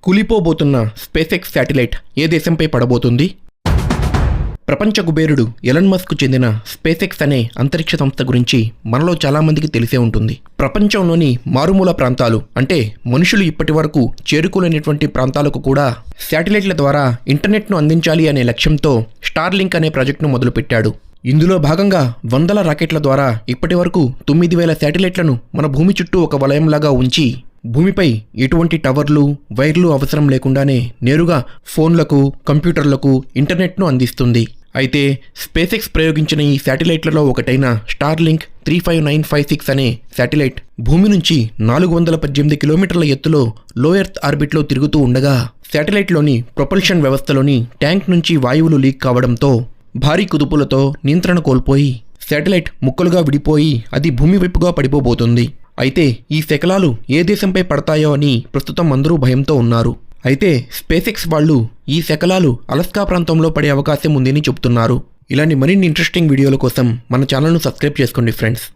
కూలిపోబోతున్న space X satellite ఏ దేశంపై పడబోతుంది? ప్రపంచ కుబేరుడు ఎలన్ మస్క్ చెందిన స్పేస్ ఎక్స్ అనే అంతరిక్ష సంస్థ గురించి మనలో చాలామందికి తెలిసే ఉంటుంది. ప్రపంచంలోని మారుమూల ప్రాంతాలు అంటే మనుషులు ఇప్పటి వరకు చేరుకోలేనటువంటి ప్రాంతాలకు కూడా శాటిలైట్ల ద్వారా ఇంటర్నెట్ను అందించాలి అనే లక్ష్యంతో స్టార్లింక్ అనే ప్రాజెక్టును మొదలుపెట్టాడు. ఇందులో భాగంగా వందల రాకెట్ల ద్వారా ఇప్పటి వరకు 9,000 శాటిలైట్లను మన భూమి చుట్టూ ఒక వలయంలాగా ఉంచి భూమిపై ఎటువంటి టవర్లు, వైర్లు అవసరం లేకుండానే నేరుగా ఫోన్లకు, కంప్యూటర్లకు ఇంటర్నెట్ను అందిస్తుంది. అయితే స్పేస్ ఎక్స్ ప్రయోగించిన ఈ శాటిలైట్లలో ఒకటైన స్టార్లింక్ 35956 అనే శాటిలైట్ భూమి నుంచి 418 కిలోమీటర్ల ఎత్తులో లో ఎర్త్ ఆర్బిట్లో తిరుగుతూ ఉండగా శాటిలైట్లోని ప్రొపల్షన్ వ్యవస్థలోని ట్యాంక్ నుంచి వాయువులు లీక్ కావడంతో భారీ కుదుపులతో నియంత్రణ కోల్పోయి శాటిలైట్ ముక్కలుగా విడిపోయి అది భూమి వైపుగా పడిపోబోతుంది. అయితే ఈ శకలాలు ఏ దేశంపై పడతాయో అని ప్రస్తుతం అందరూ భయంతో ఉన్నారు. అయితే స్పేస్ ఎక్స్ వాళ్ళు ఈ శకలాలు అలస్కా ప్రాంతంలో పడే అవకాశం ఉందని చెబుతున్నారు. ఇలాంటి మరిన్ని ఇంట్రెస్టింగ్ వీడియోల కోసం మన ఛానల్ను సబ్స్క్రైబ్ చేసుకోండి ఫ్రెండ్స్.